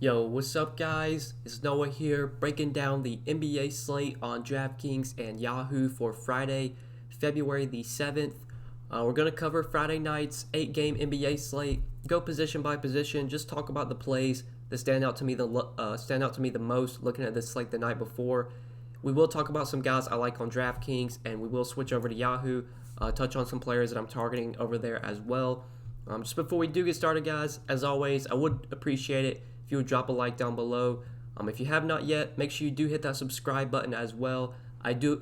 Yo, what's up, guys? It's Noah here, breaking down the NBA slate on Draftkings and Yahoo for Friday, February the 7th. We're going to cover Friday night's 8-game NBA slate, go position by position, just talk about the plays that stand out to me the most looking at this slate the night before. We will talk about some guys I like on Draftkings, and we will switch over to Yahoo, touch on some players that I'm targeting over there as well. Just before we do get started, guys, as always, I would appreciate it if you would drop a like down below. If you have not yet, make sure you do hit that subscribe button as well. I do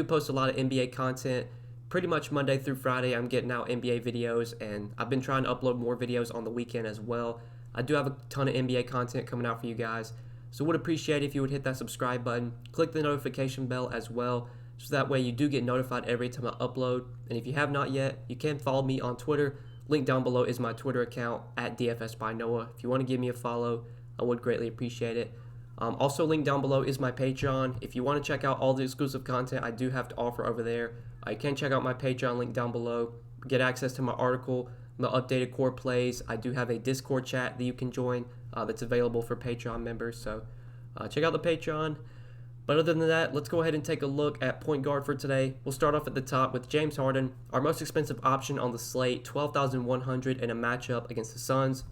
post a lot of NBA content pretty much Monday through Friday. I'm getting out NBA videos, and I've been trying to upload more videos on the weekend as well. I do have a ton of NBA content coming out for you guys, so would appreciate if you would hit that subscribe button, click the notification bell as well, so that way you do get notified every time I upload. And if you have not yet, you can follow me on Twitter. Link down below is my Twitter account at DFS by Noah. If you want to give me a follow, I would greatly appreciate it. Also, link down below is my Patreon. If you want to check out all the exclusive content I do have to offer over there, you can check out my Patreon link down below. Get access to my article, my updated core plays. I do have a Discord chat that you can join that's available for Patreon members. So check out the Patreon. But other than that, let's go ahead and take a look at point guard for today. We'll start off at the top with James Harden, our most expensive option on the slate, $12,100 in a matchup against the Suns.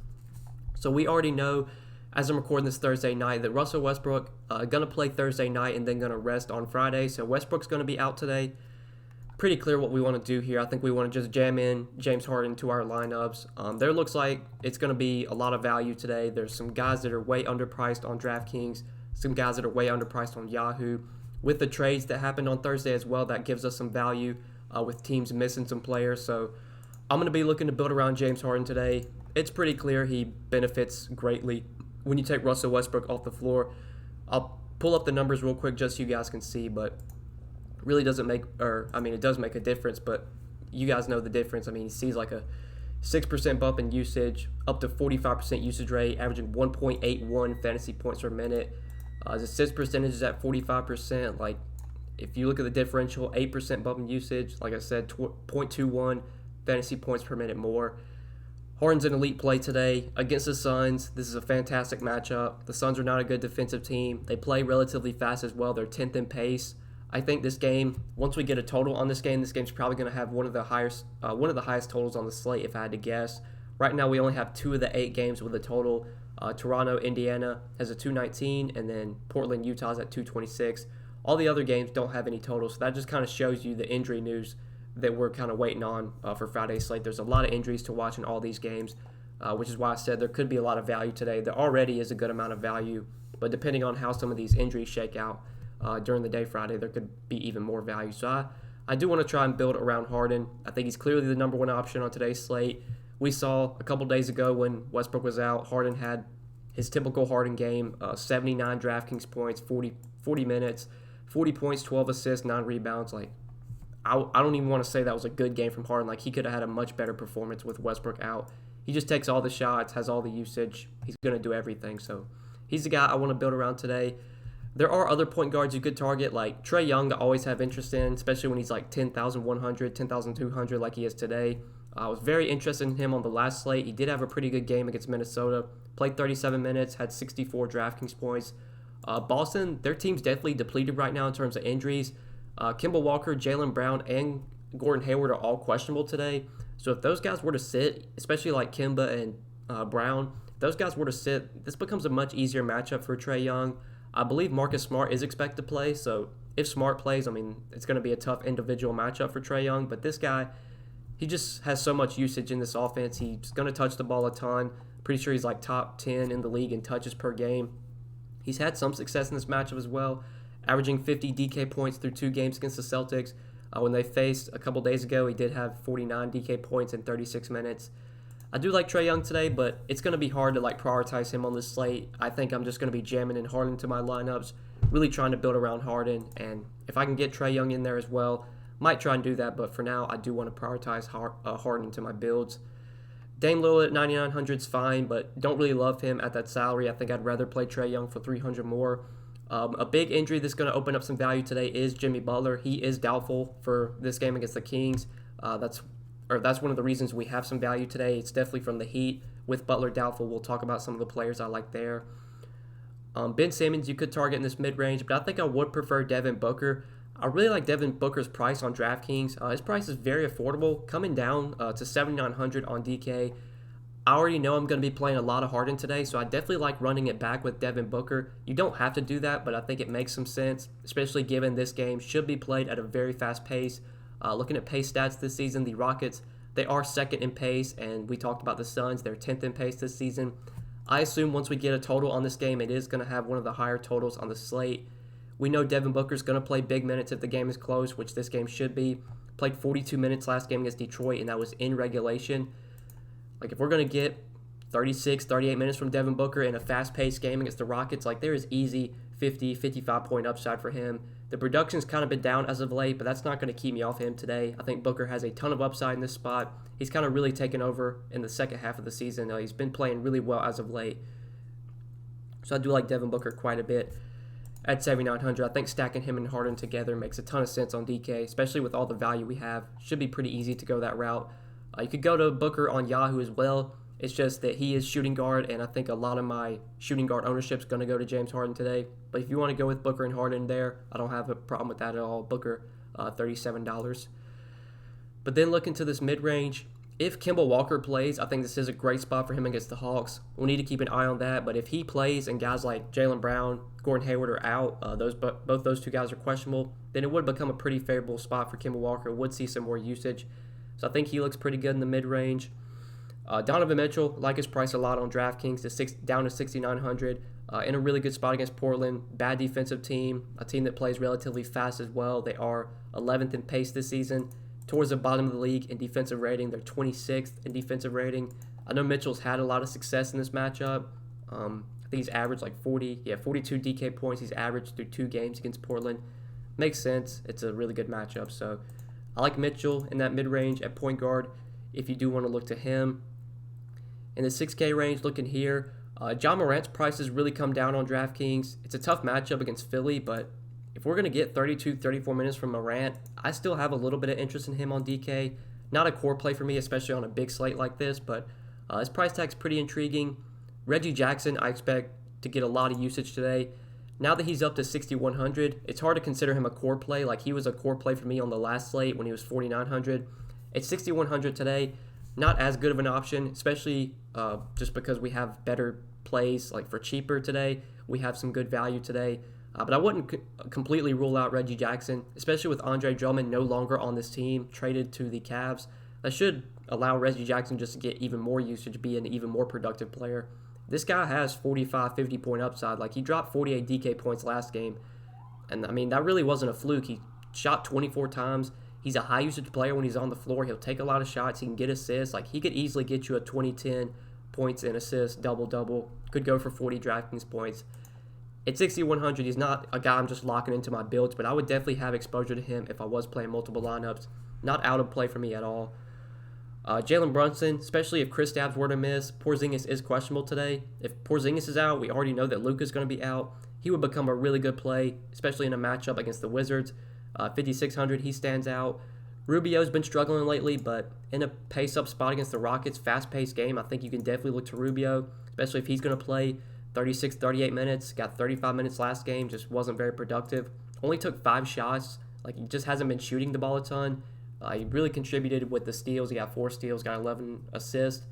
So we already know, as I'm recording this Thursday night, that Russell Westbrook going to play Thursday night and then going to rest on Friday. So Westbrook's going to be out today. Pretty clear what we want to do here. I think we want to just jam in James Harden to our lineups. There looks like it's going to be a lot of value today. There's some guys that are way underpriced on DraftKings, some guys that are way underpriced on Yahoo. With the trades that happened on Thursday as well, that gives us some value with teams missing some players. So I'm going to be looking to build around James Harden today. It's pretty clear he benefits greatly when you take Russell Westbrook off the floor. I'll pull up the numbers real quick just so you guys can see, but really doesn't make, it does make a difference, but you guys know the difference. He sees like a 6% bump in usage, up to 45% usage rate, averaging 1.81 fantasy points per minute. His assist percentage is at 45%. Like, if you look at the differential, 8% bump in usage. Like I said, 0.21 fantasy points per minute more. Harden's an elite play today against the Suns. This is a fantastic matchup. The Suns are not a good defensive team. They play relatively fast as well. They're 10th in pace. I think this game, once we get a total on this game's probably going to have one of the highest totals on the slate, if I had to guess. Right now, we only have 2 of the 8 games with a total. Toronto, Indiana has a 219, and then Portland, Utah's at 226. All the other games don't have any totals, so that just kind of shows you the injury news that we're kind of waiting on for Friday's slate. There's a lot of injuries to watch in all these games, which is why I said there could be a lot of value today. There already is a good amount of value, but depending on how some of these injuries shake out during the day Friday, there could be even more value. So I do want to try and build around Harden. I think he's clearly the number one option on today's slate. We saw a couple days ago when Westbrook was out, Harden had his typical Harden game, 79 DraftKings points, 40 minutes, 40 points, 12 assists, 9 rebounds. Like, I don't even want to say that was a good game from Harden. Like, he could have had a much better performance with Westbrook out. He just takes all the shots, has all the usage. He's going to do everything. So he's the guy I want to build around today. There are other point guards you could target, like Trae Young, I always have interest in, especially when he's like 10,100, 10,200 like he is today. I was very interested in him on the last slate. He did have a pretty good game against Minnesota. Played 37 minutes, had 64 DraftKings points. Boston, their team's definitely depleted right now in terms of injuries. Kemba Walker, Jaylen Brown, and Gordon Hayward are all questionable today. So if those guys were to sit, especially like Kemba and Brown, if those guys were to sit, this becomes a much easier matchup for Trae Young. I believe Marcus Smart is expected to play, so if Smart plays, it's going to be a tough individual matchup for Trae Young. But this guy, he just has so much usage in this offense. He's going to touch the ball a ton. Pretty sure he's like top 10 in the league in touches per game. He's had some success in this matchup as well, averaging 50 DK points through 2 games against the Celtics. When they faced a couple days ago, he did have 49 DK points in 36 minutes. I do like Trae Young today, but it's going to be hard to prioritize him on this slate. I think I'm just going to be jamming in Harden to my lineups, really trying to build around Harden. And if I can get Trae Young in there as well, might try and do that. But for now, I do want to prioritize Harden to my builds. Dame Lillard at 9,900 is fine, but don't really love him at that salary. I think I'd rather play Trae Young for 300 more. A big injury that's going to open up some value today is Jimmy Butler. He is doubtful for this game against the Kings. or that's one of the reasons we have some value today. It's definitely from the Heat. With Butler doubtful, we'll talk about some of the players I like there. Ben Simmons, you could target in this mid-range, but I think I would prefer Devin Booker. I really like Devin Booker's price on DraftKings. His price is very affordable, coming down to 7,900 on DK. I already know I'm going to be playing a lot of Harden today, so I definitely like running it back with Devin Booker. You don't have to do that, but I think it makes some sense, especially given this game should be played at a very fast pace. Looking at pace stats this season, the Rockets, they are second in pace, and we talked about the Suns, they're 10th in pace this season. I assume once we get a total on this game, it is going to have one of the higher totals on the slate. We know Devin Booker's going to play big minutes if the game is close, which this game should be. Played 42 minutes last game against Detroit, and that was in regulation. Like, if we're going to get 36, 38 minutes from Devin Booker in a fast-paced game against the Rockets, like, there is easy 50, 55-point upside for him. The production's kind of been down as of late, but that's not going to keep me off him today. I think Booker has a ton of upside in this spot. He's kind of really taken over in the second half of the season. He's been playing really well as of late. So I do like Devin Booker quite a bit at 7,900. I think stacking him and Harden together makes a ton of sense on DK, especially with all the value we have. Should be pretty easy to go that route. You could go to Booker on Yahoo as well. It's just that he is shooting guard, and I think a lot of my shooting guard ownership is going to go to James Harden today. But if you want to go with Booker and Harden there, I don't have a problem with that at all. Booker, $37. But then look into this mid-range. If Kemba Walker plays, I think this is a great spot for him against the Hawks. We'll need to keep an eye on that. But if he plays and guys like Jaylen Brown, Gordon Hayward are out, both those two guys are questionable, then it would become a pretty favorable spot for Kemba Walker. Would see some more usage. So I think he looks pretty good in the mid-range. Donovan Mitchell, like his price a lot on DraftKings, down to 6,900. In a really good spot against Portland. Bad defensive team, a team that plays relatively fast as well. They are 11th in pace this season. Towards the bottom of the league in defensive rating. They're 26th in defensive rating. I know Mitchell's had a lot of success in this matchup. I think he's averaged like 42 DK points. He's averaged through 2 games against Portland. Makes sense. It's a really good matchup. So I like Mitchell in that mid-range at point guard if you do want to look to him. In the 6K range, looking here, John Morant's price has really come down on DraftKings. It's a tough matchup against Philly, but if we're going to get 32, 34 minutes from Morant, I still have a little bit of interest in him on DK. Not a core play for me, especially on a big slate like this, but his price tag's pretty intriguing. Reggie Jackson, I expect to get a lot of usage today. Now that he's up to 6,100, it's hard to consider him a core play. Like, he was a core play for me on the last slate when he was 4,900. At 6,100 today, not as good of an option, especially just because we have better plays like for cheaper today. We have some good value today. But I wouldn't completely rule out Reggie Jackson, especially with Andre Drummond no longer on this team, traded to the Cavs. That should allow Reggie Jackson just to get even more usage, be an even more productive player. This guy has 45, 50-point upside. Like, he dropped 48 DK points last game. And, I mean, that really wasn't a fluke. He shot 24 times. He's a high-usage player when he's on the floor. He'll take a lot of shots. He can get assists. Like, he could easily get you a 20-10 points and assists, double-double. Could go for 40 DraftKings points. At 6,100, he's not a guy I'm just locking into my builds, but I would definitely have exposure to him if I was playing multiple lineups. Not out of play for me at all. Jalen Brunson, especially if Kristaps were to miss. Porzingis is questionable today. If Porzingis is out, we already know that Luka's going to be out. He would become a really good play, especially in a matchup against the Wizards. 5,600, he stands out. Rubio's been struggling lately, but in a pace-up spot against the Rockets, fast-paced game, I think you can definitely look to Rubio, especially if he's going to play 36, 38 minutes. Got 35 minutes last game, just wasn't very productive. Only took 5 shots. Like, he just hasn't been shooting the ball a ton. He really contributed with the steals. He got 4 steals, got 11 assists.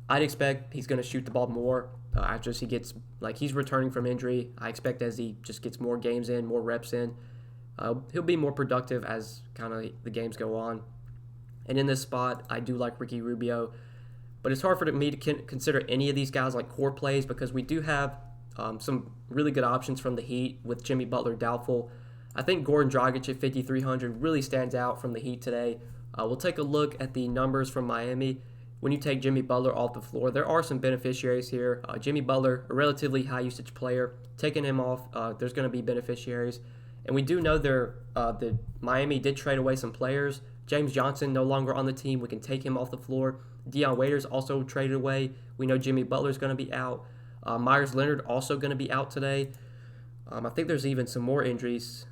I'd expect he's going to shoot the ball more after he gets, like, he's returning from injury. I expect as he just gets more games in, more reps in, he'll be more productive as kind of the games go on. And in this spot, I do like Ricky Rubio. But it's hard for me to consider any of these guys like core plays because we do have some really good options from the Heat with Jimmy Butler doubtful. I think Goran Dragic at 5,300 really stands out from the Heat today. We'll take a look at the numbers from Miami. When you take Jimmy Butler off the floor, there are some beneficiaries here. Jimmy Butler, a relatively high usage player. Taking him off, there's going to be beneficiaries. And we do know that Miami did trade away some players. James Johnson no longer on the team. We can take him off the floor. Dion Waiters also traded away. We know Jimmy Butler's going to be out. Myers Leonard also going to be out today. I think there's even some more injuries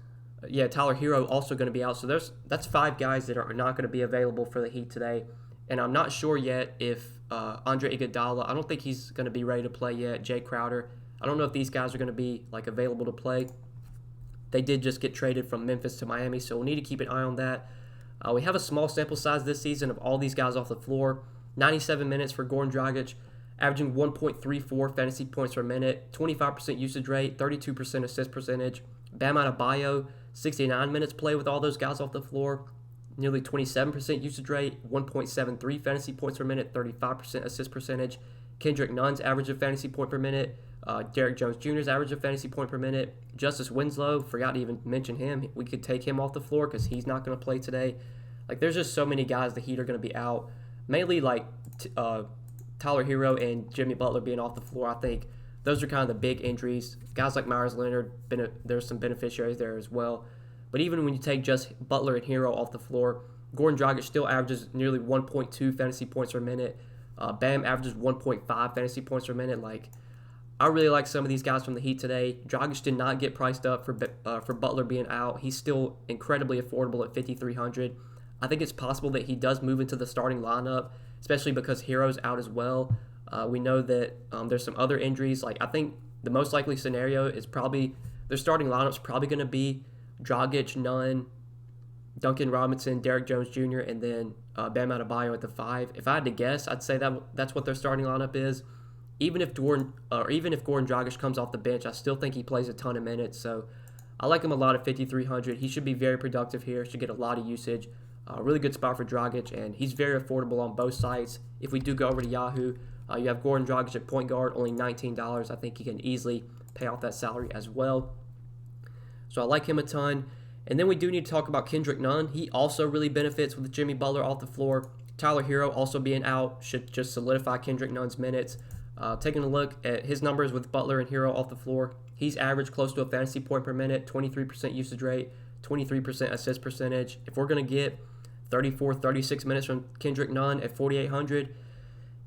Yeah, Tyler Hero also going to be out. So that's 5 guys that are not going to be available for the Heat today. And I'm not sure yet if Andre Iguodala, I don't think he's going to be ready to play yet. Jay Crowder, I don't know if these guys are going to be like available to play. They did just get traded from Memphis to Miami, so we'll need to keep an eye on that. We have a small sample size this season of all these guys off the floor. 97 minutes for Goran Dragic, averaging 1.34 fantasy points per minute, 25% usage rate, 32% assist percentage. Bam Adebayo, 69 minutes play with all those guys off the floor, nearly 27% usage rate, 1.73 fantasy points per minute, 35% assist percentage. Kendrick Nunn's average of fantasy point per minute, Derrick Jones Jr.'s average of fantasy point per minute. Justice Winslow, forgot to even mention him. We could take him off the floor because he's not going to play today. Like, there's just so many guys the Heat are going to be out. Mainly, like, Tyler Hero and Jimmy Butler being off the floor. I think those are kind of the big injuries. Guys like Myers Leonard, there's some beneficiaries there as well. But even when you take just Butler and Hero off the floor, Goran Dragic still averages nearly 1.2 fantasy points per minute. Bam averages 1.5 fantasy points per minute. Like, I really like some of these guys from the Heat today. Dragic did not get priced up for Butler being out. He's still incredibly affordable at $5,300. I think it's possible that he does move into the starting lineup, especially because Hero's out as well. We know that there's some other injuries. Like, I think the most likely scenario is probably their starting lineup's probably going to be Dragic, Nunn, Duncan Robinson, Derrick Jones Jr., and then Bam Adebayo at the 5. If I had to guess, I'd say that's what their starting lineup is. Even if Goran Dragic comes off the bench, I still think he plays a ton of minutes. So I like him a lot at 5,300. He should be very productive here. Should get a lot of usage. Really good spot for Dragic, and he's very affordable on both sides. If we do go over to Yahoo, you have Goran Dragic at point guard, only $19. I think he can easily pay off that salary as well. So I like him a ton. And then we do need to talk about Kendrick Nunn. He also really benefits with Jimmy Butler off the floor. Tyler Hero also being out should just solidify Kendrick Nunn's minutes. Taking a look at his numbers with Butler and Hero off the floor, he's averaged close to a fantasy point per minute, 23% usage rate, 23% assist percentage. If we're going to get 34, 36 minutes from Kendrick Nunn at 4,800,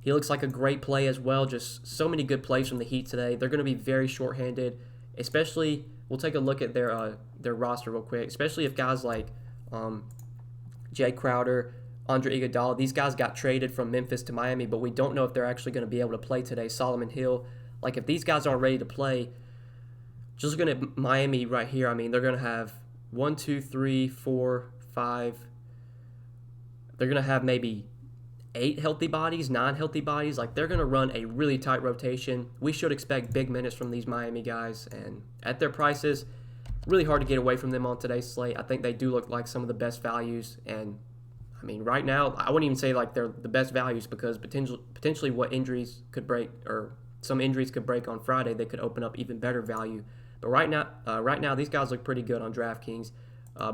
he looks like a great play as well. Just so many good plays from the Heat today. They're going to be very shorthanded, especially. We'll take a look at their roster real quick, especially if guys like Jay Crowder, Andre Iguodala, these guys got traded from Memphis to Miami, but we don't know if they're actually going to be able to play today. Solomon Hill, like if these guys aren't ready to play, just looking at Miami right here, I mean, they're going to have 1, 2, 3, 4, 5. They're going to have maybe 8 healthy bodies, 9 healthy bodies. Like, they're going to run a really tight rotation. We should expect big minutes from these Miami guys, and at their prices, really hard to get away from them on today's slate. I think they do look like some of the best values, and I mean, right now, I wouldn't even say like they're the best values because potentially what injuries could break, or some injuries could break on Friday, they could open up even better value. But right now, these guys look pretty good on Draftkings,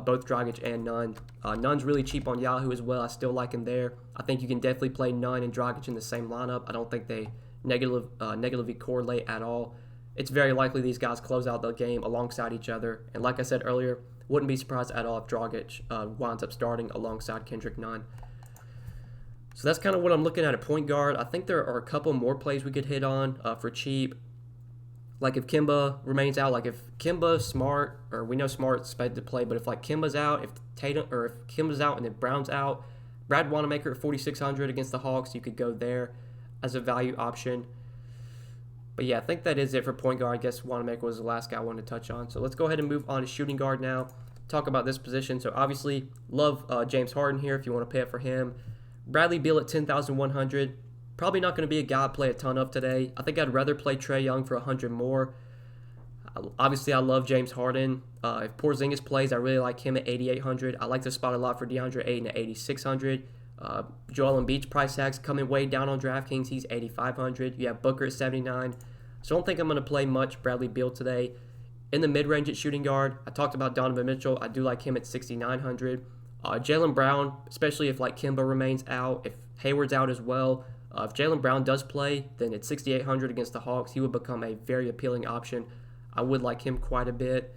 both Dragic and Nunn. Nunn's really cheap on Yahoo as well. I still like him there. I think you can definitely play Nunn and Dragic in the same lineup. I don't think they negatively correlate at all. It's very likely these guys close out the game alongside each other. And like I said earlier, wouldn't be surprised at all if Dragic winds up starting alongside Kendrick Nunn. So that's kind of what I'm looking at point guard. I think there are a couple more plays we could hit on for cheap. Like if Kemba remains out, like if Kemba, Smart, or we know Smart's expected to play, but if like Kemba's out, if Kemba's out and then Brown's out, Brad Wanamaker at 4,600 against the Hawks, you could go there as a value option. But yeah, I think that is it for point guard. I guess Wanamaker was the last guy I wanted to touch on. So let's go ahead and move on to shooting guard now. Talk about this position. So obviously, love James Harden here if you want to pay up for him. Bradley Beal at 10,100. Probably not going to be a guy I play a ton of today. I think I'd rather play Trae Young for 100 more. Obviously, I love James Harden. If Porzingis plays, I really like him at 8,800. I like this spot a lot for DeAndre Ayton at 8,600. Joel Embiid's price tag's coming way down on DraftKings. He's 8,500. You have Booker at 79. So I don't think I'm going to play much Bradley Beal today. In the mid-range at shooting guard, I talked about Donovan Mitchell. I do like him at 6,900. Jaylen Brown, especially if like Kemba remains out, if Hayward's out as well. If Jaylen Brown does play, then at 6,800 against the Hawks, he would become a very appealing option. I would like him quite a bit.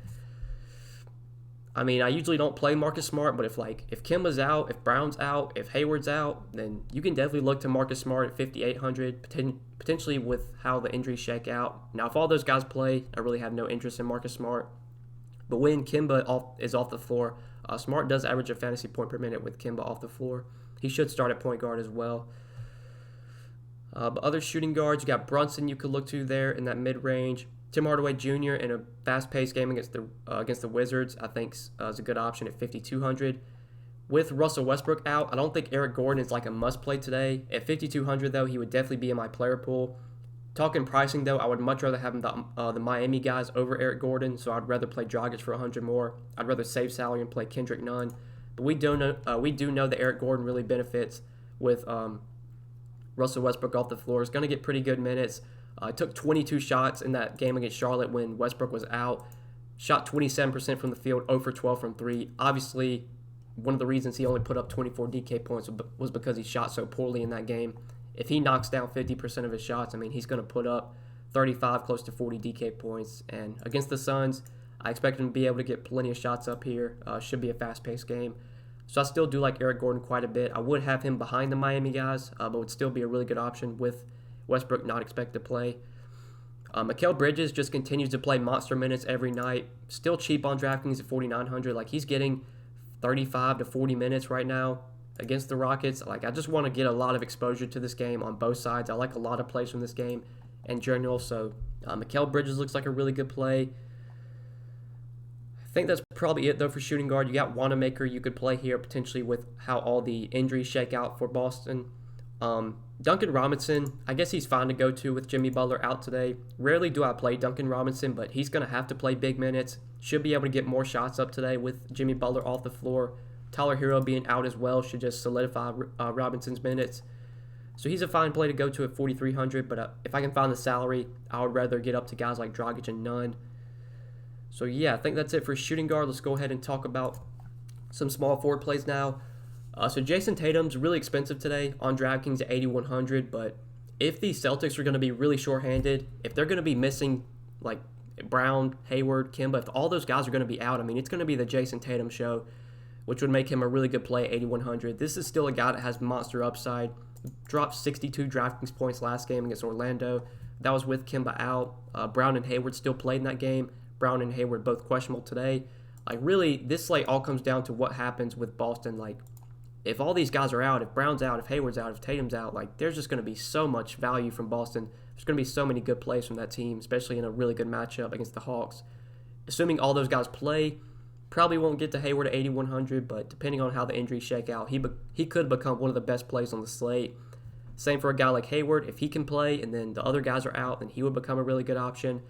I mean, I usually don't play Marcus Smart, but if Kemba's out, if Brown's out, if Hayward's out, then you can definitely look to Marcus Smart at 5,800, potentially with how the injuries shake out. Now, if all those guys play, I really have no interest in Marcus Smart. But when is off the floor, Smart does average a fantasy point per minute with Kemba off the floor. He should start at point guard as well. But other shooting guards, you got Brunson you could look to there in that mid-range. Tim Hardaway Jr. in a fast-paced game against the Wizards, I think is a good option at 5,200. With Russell Westbrook out, I don't think Eric Gordon is like a must-play today. At 5,200, though, he would definitely be in my player pool. Talking pricing, though, I would much rather have the Miami guys over Eric Gordon, so I'd rather play Dragic for 100 more. I'd rather save salary and play Kendrick Nunn. But we do know that Eric Gordon really benefits with Russell Westbrook off the floor. He's going to get pretty good minutes. Took 22 shots in that game against Charlotte when Westbrook was out. Shot 27% from the field, 0 for 12 from 3. Obviously, one of the reasons he only put up 24 DK points was because he shot so poorly in that game. If he knocks down 50% of his shots, I mean, he's going to put up 35, close to 40 DK points. And against the Suns, I expect him to be able to get plenty of shots up here. Should be a fast-paced game. So I still do like Eric Gordon quite a bit. I would have him behind the Miami guys, but would still be a really good option with Westbrook not expected to play. Mikal Bridges just continues to play monster minutes every night. Still cheap on DraftKings at 4,900. Like, he's getting 35 to 40 minutes right now against the Rockets. Like, I just want to get a lot of exposure to this game on both sides. I like a lot of plays from this game in general. So Mikal Bridges looks like a really good play. I think that's probably it, though, for shooting guard. You got Wanamaker you could play here potentially with how all the injuries shake out for Boston. Duncan Robinson, I guess he's fine to go to with Jimmy Butler out today. Rarely do I play Duncan Robinson, but he's going to have to play big minutes. Should be able to get more shots up today with Jimmy Butler off the floor. Tyler Hero being out as well should just solidify Robinson's minutes. So he's a fine play to go to at 4,300, but if I can find the salary, I would rather get up to guys like Dragic and Nunn. So yeah, I think that's it for shooting guard. Let's go ahead and talk about some small forward plays now. So Jason Tatum's really expensive today on DraftKings at 8,100, but if the Celtics are going to be really shorthanded, if they're going to be missing like Brown, Hayward, Kemba, if all those guys are going to be out, I mean, it's going to be the Jason Tatum show, which would make him a really good play at 8,100. This is still a guy that has monster upside. Dropped 62 DraftKings points last game against Orlando. That was with Kemba out. Brown and Hayward still played in that game. Brown and Hayward both questionable today. Like, really, this slate all comes down to what happens with Boston. Like, if all these guys are out, if Brown's out, if Hayward's out, if Tatum's out, like, there's just going to be so much value from Boston. There's going to be so many good plays from that team, especially in a really good matchup against the Hawks. Assuming all those guys play, probably won't get to Hayward at 8,100, but depending on how the injuries shake out, he could become one of the best plays on the slate. Same for a guy like Hayward. If he can play and then the other guys are out, then he would become a really good option.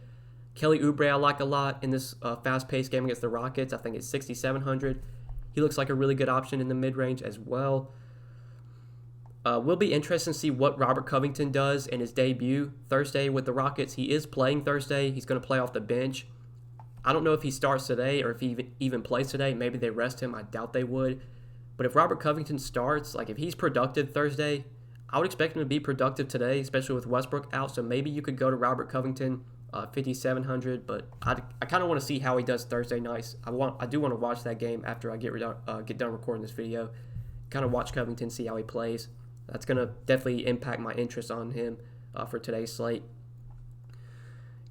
Kelly Oubre I like a lot in this fast-paced game against the Rockets. I think it's 6,700. He looks like a really good option in the mid-range as well. Will be interesting to see what Robert Covington does in his debut Thursday with the Rockets. He is playing Thursday. He's going to play off the bench. I don't know if he starts today or if he even plays today. Maybe they rest him. I doubt they would. But if Robert Covington starts, like if he's productive Thursday, I would expect him to be productive today, especially with Westbrook out. So maybe you could go to Robert Covington, 5,700. But I kind of want to see how he does Thursday nights. I do want to watch that game after I get done recording this video. Kind of watch Covington, see how he plays. That's going to definitely impact my interest on him for today's slate.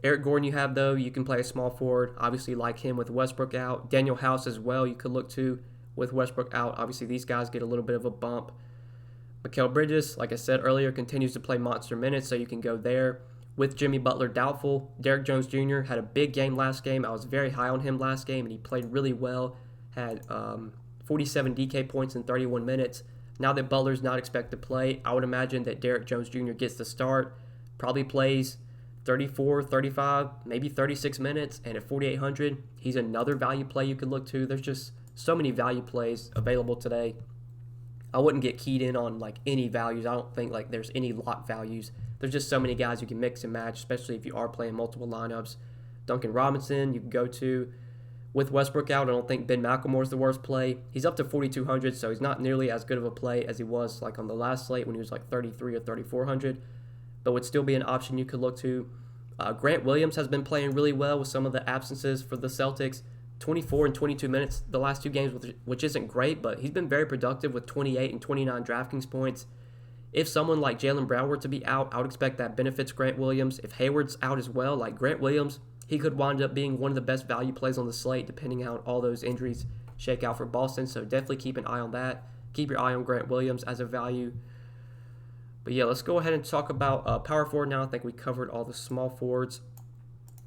Eric Gordon you have, though. You can play a small forward. Obviously, like him with Westbrook out. Daniel House as well you could look to with Westbrook out. Obviously, these guys get a little bit of a bump. Mikal Bridges, like I said earlier, continues to play monster minutes, so you can go there. With Jimmy Butler doubtful, Derrick Jones Jr. had a big game last game. I was very high on him last game, and he played really well. Had 47 DK points in 31 minutes. Now that Butler's not expected to play, I would imagine that Derrick Jones Jr. gets the start, probably plays 34, 35, maybe 36 minutes, and at 4,800, he's another value play you could look to. There's just so many value plays available today. I wouldn't get keyed in on like any values. I don't think like there's any lock values. There's just so many guys you can mix and match, especially if you are playing multiple lineups. Duncan Robinson you can go to. With Westbrook out, I don't think Ben McLemore's the worst play. He's up to 4,200, so he's not nearly as good of a play as he was like on the last slate when he was like 33 or 3,400, but would still be an option you could look to. Grant Williams has been playing really well with some of the absences for the Celtics. 24 and 22 minutes the last two games, which isn't great, but he's been very productive with 28 and 29 DraftKings points. If someone like Jaylen Brown were to be out, I would expect that benefits Grant Williams. If Hayward's out as well, like Grant Williams, he could wind up being one of the best value plays on the slate, depending on how all those injuries shake out for Boston. So definitely keep an eye on that. Keep your eye on Grant Williams as a value. But yeah, let's go ahead and talk about power forward now. I think we covered all the small forwards.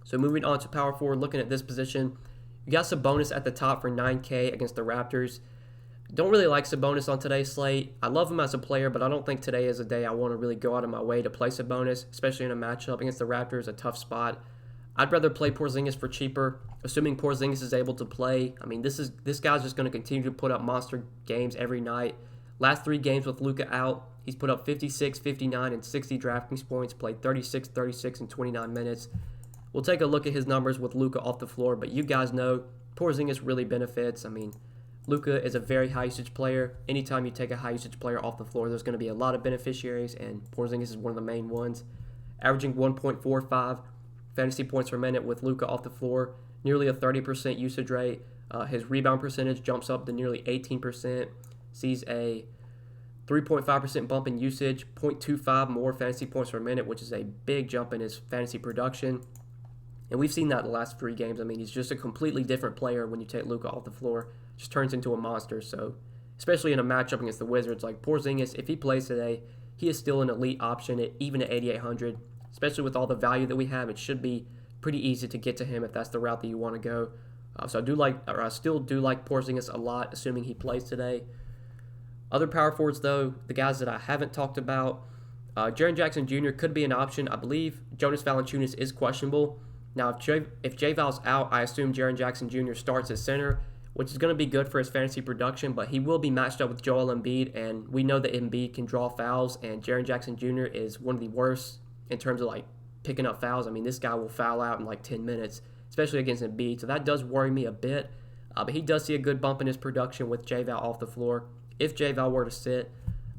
So moving on to power forward, looking at this position, you got Sabonis at the top for 9K against the Raptors. Don't really like Sabonis on today's slate. I love him as a player, but I don't think today is a day I want to really go out of my way to play Sabonis, especially in a matchup against the Raptors, a tough spot. I'd rather play Porzingis for cheaper, assuming Porzingis is able to play. I mean, this guy's just going to continue to put up monster games every night. Last 3 games with Luka out, he's put up 56, 59, and 60 DraftKings points, played 36, 36, and 29 minutes. We'll take a look at his numbers with Luka off the floor, but you guys know Porzingis really benefits. I mean, Luka is a very high usage player. Anytime you take a high usage player off the floor, there's going to be a lot of beneficiaries, and Porzingis is one of the main ones. Averaging 1.45 fantasy points per minute with Luka off the floor, nearly a 30% usage rate. His rebound percentage jumps up to nearly 18%. Sees a 3.5% bump in usage, 0.25 more fantasy points per minute, which is a big jump in his fantasy production. And we've seen that the last 3 games. I mean, he's just a completely different player when you take Luka off the floor. Just turns into a monster. So, especially in a matchup against the Wizards, like Porzingis, if he plays today, he is still an elite option, even at 8,800. Especially with all the value that we have, it should be pretty easy to get to him if that's the route that you want to go. So I still do like Porzingis a lot, assuming he plays today. Other power forwards, though, the guys that I haven't talked about, Jaren Jackson Jr. could be an option. I believe Jonas Valanciunas is questionable. Now, if J-Val's out, I assume Jaren Jackson Jr. starts at center, which is going to be good for his fantasy production, but he will be matched up with Joel Embiid, and we know that Embiid can draw fouls, and Jaren Jackson Jr. is one of the worst in terms of like picking up fouls. I mean, this guy will foul out in like 10 minutes, especially against Embiid, so that does worry me a bit, but he does see a good bump in his production with J-Val off the floor. If J-Val were to sit,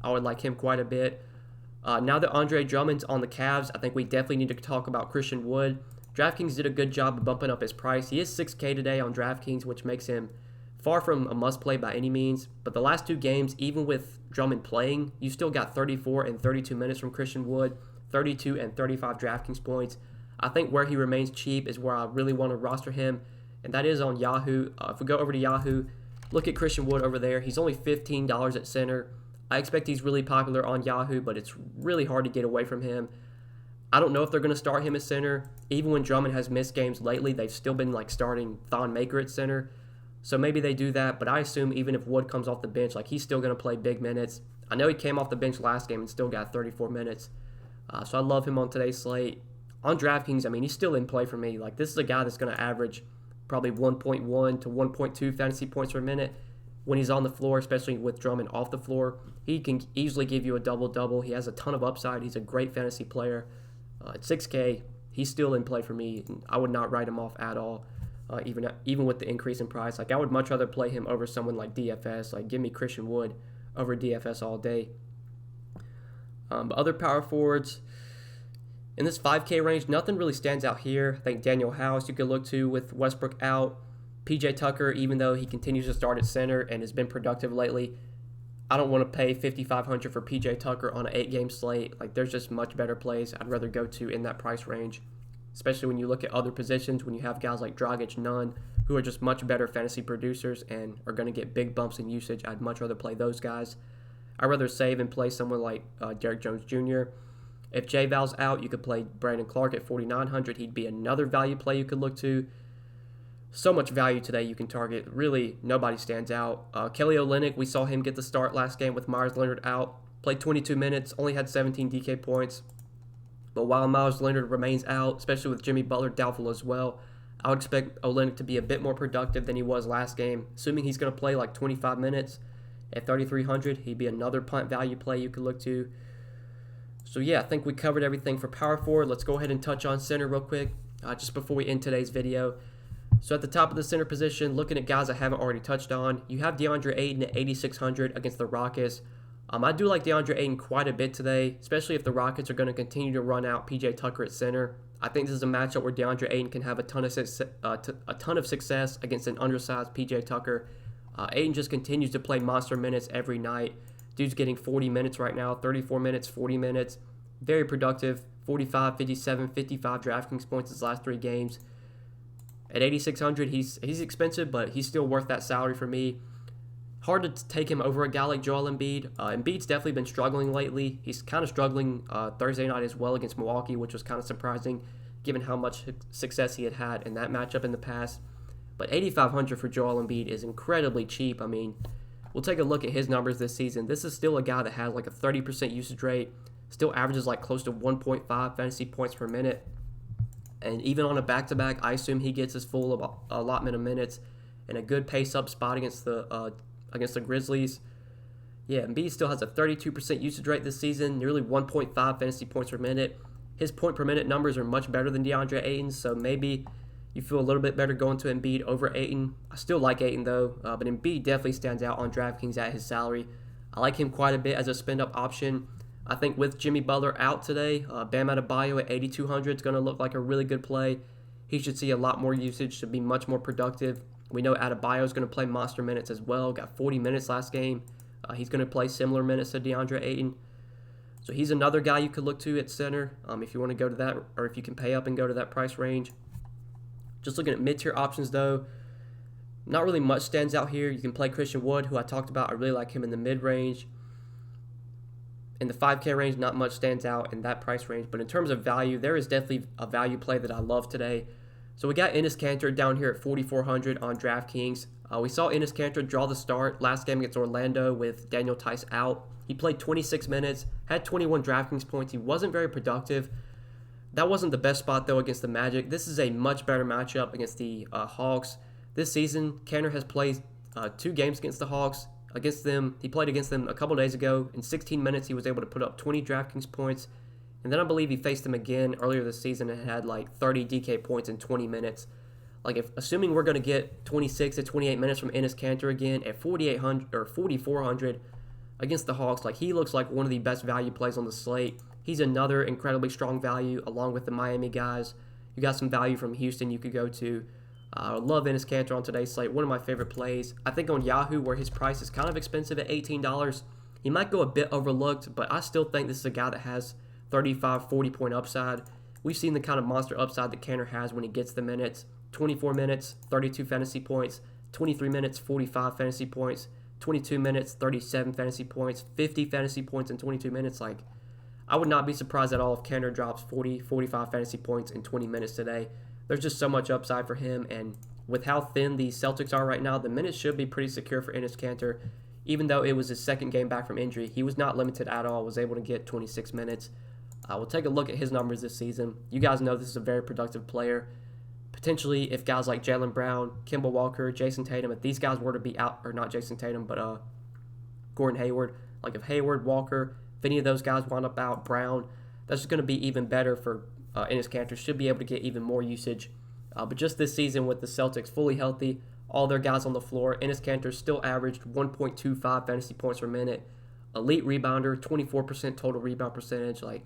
I would like him quite a bit. Now that Andre Drummond's on the Cavs, I think we definitely need to talk about Christian Wood. DraftKings did a good job of bumping up his price. He is $6K today on DraftKings, which makes him far from a must-play by any means. But the last 2 games, even with Drummond playing, you still got 34 and 32 minutes from Christian Wood, 32 and 35 DraftKings points. I think where he remains cheap is where I really want to roster him, and that is on Yahoo. If we go over to Yahoo, look at Christian Wood over there. He's only $15 at center. I expect he's really popular on Yahoo, but it's really hard to get away from him. I don't know if they're going to start him at center. Even when Drummond has missed games lately, they've still been like starting Thon Maker at center. So maybe they do that, but I assume even if Wood comes off the bench, like he's still going to play big minutes. I know he came off the bench last game and still got 34 minutes. So I love him on today's slate. On DraftKings, I mean, he's still in play for me. Like this is a guy that's going to average probably 1.1 to 1.2 fantasy points per minute when he's on the floor, especially with Drummond off the floor. He can easily give you a double-double. He has a ton of upside. He's a great fantasy player. At 6K, he's still in play for me. I would not write him off at all, even with the increase in price. Like I would much rather play him over someone like DFS. Like give me Christian Wood over DFS all day. But other power forwards in this 5K range, nothing really stands out here. I think Daniel House you could look to with Westbrook out. PJ Tucker, even though he continues to start at center and has been productive lately, I don't want to pay $5,500 for PJ Tucker on an 8-game slate. Like there's just much better plays I'd rather go to in that price range, especially when you look at other positions, when you have guys like Dragic, Nunn, who are just much better fantasy producers and are going to get big bumps in usage. I'd much rather play those guys. I'd rather save and play someone like Derrick Jones Jr. If J-Val's out, you could play Brandon Clark at $4,900. He'd be another value play you could look to. So much value today you can target. Really, nobody stands out. Kelly Olynyk, we saw him get the start last game with Myers Leonard out. Played 22 minutes, only had 17 DK points. But while Myers Leonard remains out, especially with Jimmy Butler doubtful as well, I would expect Olynyk to be a bit more productive than he was last game. Assuming he's going to play like 25 minutes at $3,300, he'd be another punt value play you could look to. So yeah, I think we covered everything for power forward. Let's go ahead and touch on center real quick, just before we end today's video. So at the top of the center position, looking at guys I haven't already touched on, you have DeAndre Ayton at $8,600 against the Rockets. I do like DeAndre Ayton quite a bit today, especially if the Rockets are going to continue to run out PJ Tucker at center. I think this is a matchup where DeAndre Ayton can have a ton of success against an undersized PJ Tucker. Ayton just continues to play monster minutes every night. Dude's getting 40 minutes right now, 34 minutes, 40 minutes. Very productive, 45, 57, 55 DraftKings points his last 3 games. At 8,600, he's expensive, but he's still worth that salary for me. Hard to take him over a guy like Joel Embiid. Embiid's definitely been struggling lately. He's kind of struggling Thursday night as well against Milwaukee, which was kind of surprising given how much success he had in that matchup in the past. But 8,500 for Joel Embiid is incredibly cheap. I mean, we'll take a look at his numbers this season. This is still a guy that has like a 30% usage rate, still averages like close to 1.5 fantasy points per minute. And even on a back-to-back, I assume he gets his full allotment of minutes and a good pace-up spot against the Grizzlies. Yeah, Embiid still has a 32% usage rate this season, nearly 1.5 fantasy points per minute. His point per minute numbers are much better than DeAndre Ayton's, so maybe you feel a little bit better going to Embiid over Ayton. I still like Ayton though, but Embiid definitely stands out on DraftKings at his salary. I like him quite a bit as a spend-up option. I think with Jimmy Butler out today, Bam Adebayo at 8,200 is going to look like a really good play. He should see a lot more usage to be much more productive. We know Adebayo is going to play monster minutes as well. Got 40 minutes last game. He's going to play similar minutes to DeAndre Ayton. So he's another guy you could look to at center if you want to go to that, or if you can pay up and go to that price range. Just looking at mid-tier options though, not really much stands out here. You can play Christian Wood, who I talked about. I really like him in the mid-range. In the 5K range, not much stands out in that price range. But in terms of value, there is definitely a value play that I love today. So we got Enes Kanter down here at 4,400 on DraftKings. We saw Enes Kanter draw the start last game against Orlando with Daniel Tice out. He played 26 minutes, had 21 DraftKings points. He wasn't very productive. That wasn't the best spot, though, against the Magic. This is a much better matchup against the Hawks. This season, Kanter has played 2 games against the Hawks. He played against them a couple days ago. In 16 minutes, he was able to put up 20 DraftKings points. And then I believe he faced them again earlier this season and had like 30 DK points in 20 minutes. Like, assuming we're going to get 26 to 28 minutes from Enes Kanter again at 4,800 or 4,400 against the Hawks, like, he looks like one of the best value plays on the slate. He's another incredibly strong value along with the Miami guys. You got some value from Houston you could go to. I love Enes Kanter on today's slate. One of my favorite plays. I think on Yahoo, where his price is kind of expensive at $18, he might go a bit overlooked, but I still think this is a guy that has 35, 40-point upside. We've seen the kind of monster upside that Kanter has when he gets the minutes. 24 minutes, 32 fantasy points. 23 minutes, 45 fantasy points. 22 minutes, 37 fantasy points. 50 fantasy points in 22 minutes. Like, I would not be surprised at all if Kanter drops 40, 45 fantasy points in 20 minutes today. There's just so much upside for him, and with how thin the Celtics are right now, the minutes should be pretty secure for Enes Kanter. Even though it was his second game back from injury, he was not limited at all, was able to get 26 minutes. We'll take a look at his numbers this season. You guys know this is a very productive player. Potentially, if guys like Jaylen Brown, Kemba Walker, Jason Tatum, if these guys were to be out, or not Jason Tatum, but Gordon Hayward, like if Hayward, Walker, if any of those guys wind up out, Brown, that's going to be even better for Enes Kanter. Should be able to get even more usage. But just this season with the Celtics fully healthy, all their guys on the floor, Enes Kanter still averaged 1.25 fantasy points per minute. Elite rebounder, 24% total rebound percentage. Like,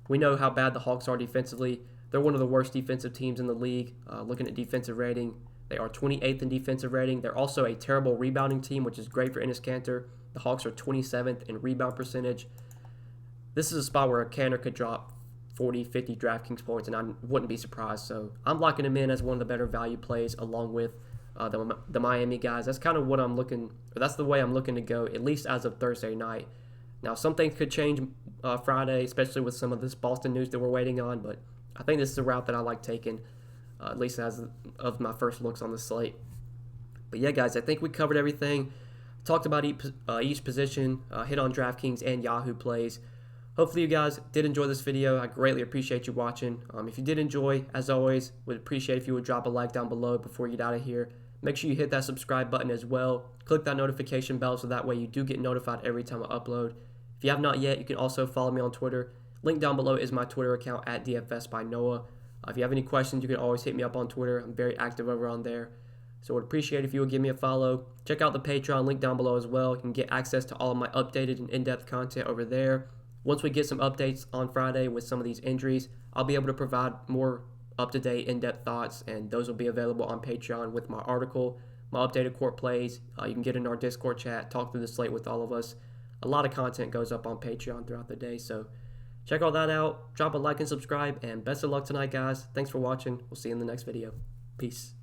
we know how bad the Hawks are defensively. They're one of the worst defensive teams in the league. Looking at defensive rating, they are 28th in defensive rating. They're also a terrible rebounding team, which is great for Enes Kanter. The Hawks are 27th in rebound percentage. This is a spot where a Kanter could drop 40, 50 DraftKings points, and I wouldn't be surprised. So I'm locking him in as one of the better value plays along with the Miami guys. That's kind of what I'm looking, or that's the way I'm looking to go, at least as of Thursday night. Now, some things could change Friday, especially with some of this Boston news that we're waiting on, but I think this is a route that I like taking, at least as of my first looks on the slate. But yeah, guys, I think we covered everything. Talked about each position, hit on DraftKings and Yahoo plays. Hopefully you guys did enjoy this video. I greatly appreciate you watching. If you did enjoy, as always, would appreciate if you would drop a like down below before you get out of here. Make sure you hit that subscribe button as well. Click that notification bell so that way you do get notified every time I upload. If you have not yet, you can also follow me on Twitter. Link down below is my Twitter account at DFS by Noah. If you have any questions, you can always hit me up on Twitter. I'm very active over on there. So I would appreciate if you would give me a follow. Check out the Patreon link down below as well. You can get access to all of my updated and in-depth content over there. Once we get some updates on Friday with some of these injuries, I'll be able to provide more up-to-date, in-depth thoughts, and those will be available on Patreon with my article, my updated court plays. You can get in our Discord chat, talk through the slate with all of us. A lot of content goes up on Patreon throughout the day, so check all that out. Drop a like and subscribe, and best of luck tonight, guys. Thanks for watching. We'll see you in the next video. Peace.